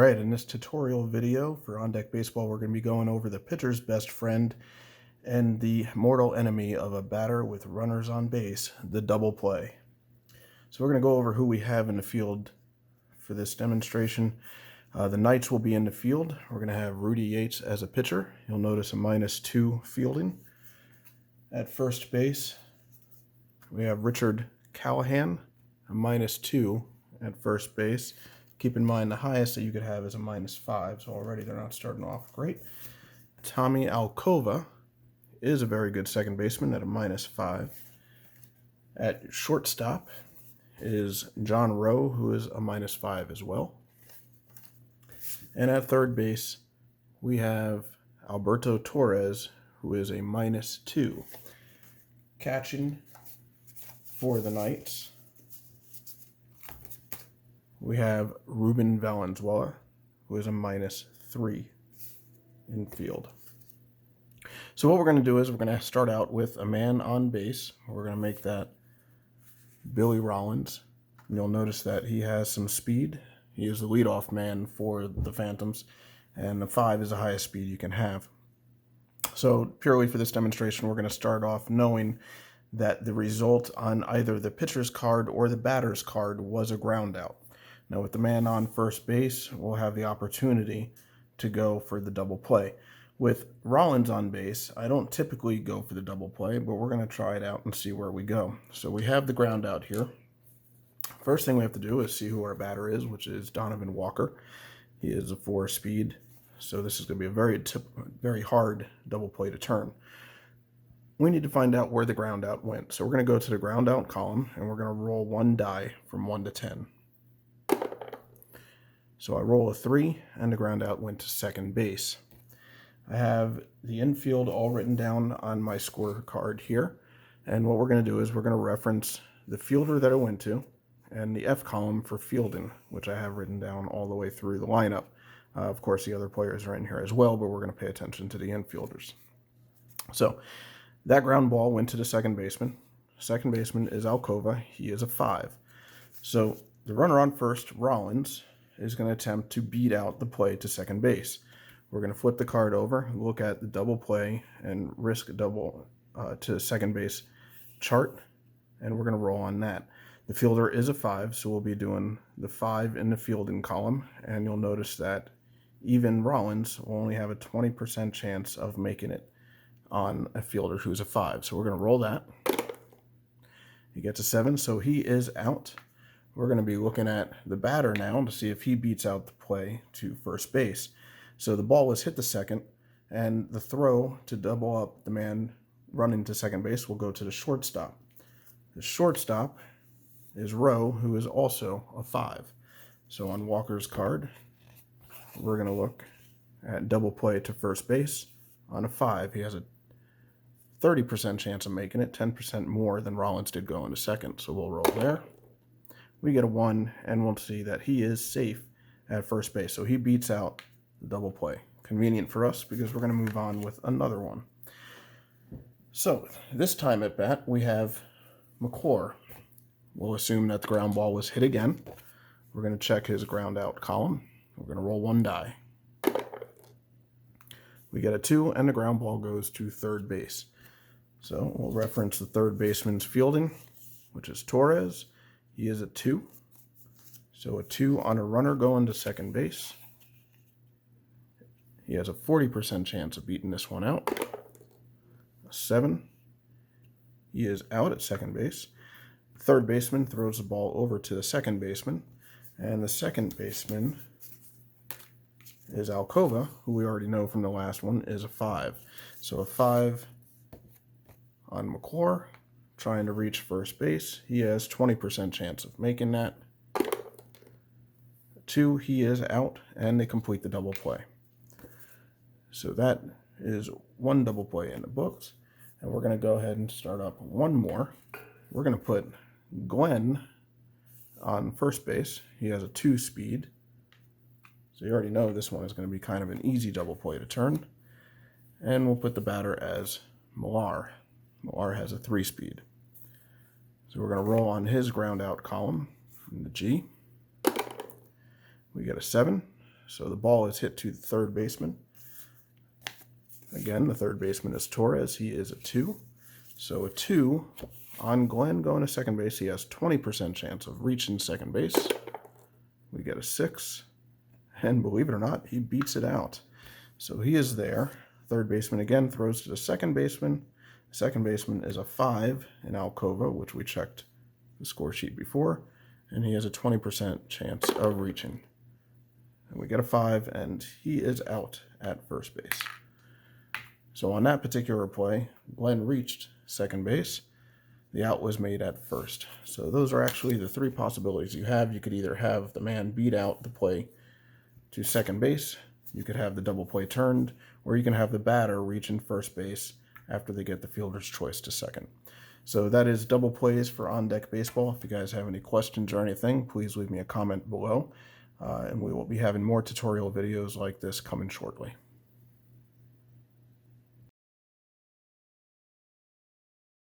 Alright, in this tutorial video for On Deck Baseball, we're going to be going over the pitcher's best friend and the mortal enemy of a batter with runners on base, the double play. So we're going to go over who we have in the field for this demonstration. The Knights will be in the field. We're going to have Rudy Yates as a pitcher. You'll notice a -2 fielding. At first base, we have Richard Callahan, a -2 at first base. Keep in mind the highest that you could have is a -5, so already they're not starting off great. Tommy Alcova is a very good second baseman at a -5. At shortstop is John Rowe, who is a -5 as well. And at third base, we have Alberto Torres, who is a -2. Catching for the Knights, we have Ruben Valenzuela, who is a -3 in field. So what we're going to do is we're going to start out with a man on base. We're going to make that Billy Rollins. And you'll notice that he has some speed. He is the leadoff man for the Phantoms, and the 5 is the highest speed you can have. So purely for this demonstration, we're going to start off knowing that the result on either the pitcher's card or the batter's card was a ground out. Now with the man on first base, we'll have the opportunity to go for the double play. With Rollins on base, I don't typically go for the double play, but we're going to try it out and see where we go. So we have the ground out here. First thing we have to do is see who our batter is, which is Donovan Walker. He is a 4 speed, so this is going to be a very hard double play to turn. We need to find out where the ground out went. So we're going to go to the ground out column, and we're going to roll one die from 1 to 10. So I roll a 3, and the ground out went to second base. I have the infield all written down on my scorecard here, and what we're going to do is we're going to reference the fielder that it went to, and the F column for fielding, which I have written down all the way through the lineup. Of course, the other players are in here as well, but we're going to pay attention to the infielders. So that ground ball went to the second baseman. Second baseman is Alcova. He is a 5. So the runner on first, Rollins, is going to attempt to beat out the play to second base. We're going to flip the card over, look at the double play, and risk a double to second base chart, and we're going to roll on that. The fielder is a 5, so we'll be doing the 5 in the fielding column, and you'll notice that even Rollins will only have a 20% chance of making it on a fielder who's a 5. So we're going to roll that. He gets a 7, so he is out. We're going to be looking at the batter now to see if he beats out the play to first base. So the ball was hit to second, and the throw to double up the man running to second base will go to the shortstop. The shortstop is Rowe, who is also a 5. So on Walker's card, we're going to look at double play to first base. On a 5, he has a 30% chance of making it, 10% more than Rollins did going to second. So we'll roll there. We get a 1, and we'll see that he is safe at first base. So he beats out the double play. Convenient for us because we're going to move on with another one. So this time at bat, we have McClure. We'll assume that the ground ball was hit again. We're going to check his ground out column. We're going to roll one die. We get a 2, and the ground ball goes to third base. So we'll reference the third baseman's fielding, which is Torres. He is a 2. So a 2 on a runner going to second base. He has a 40% chance of beating this one out. A 7. He is out at second base. The third baseman throws the ball over to the second baseman. And the second baseman is Alcova, who we already know from the last one is a 5. So a 5 on McClure, trying to reach first base. He has 20% chance of making that. 2, he is out, and they complete the double play. So that is one double play in the books. And we're going to go ahead and start up one more. We're going to put Glenn on first base. He has a 2 speed. So you already know this one is going to be kind of an easy double play to turn. And we'll put the batter as Millar. Millar has a 3 speed. So we're going to roll on his ground out column from the G. We get a 7, So the ball is hit to the third baseman. Again, the third baseman is Torres. He is a 2. So a 2 on Glenn going to second base. He has 20% chance of reaching second base. We get a 6. And believe it or not, he beats it out. So he is there. Third baseman again throws to the second baseman. Second baseman is a 5 in Alcova, which we checked the score sheet before. And he has a 20% chance of reaching. And we get a 5, and he is out at first base. So on that particular play, Glenn reached second base. The out was made at first. So those are actually the 3 possibilities you have. You could either have the man beat out the play to second base, you could have the double play turned, or you can have the batter reaching first base after they get the fielder's choice to second. So that is double plays for On Deck Baseball. If you guys have any questions or anything, please leave me a comment below. And we will be having more tutorial videos like this coming shortly.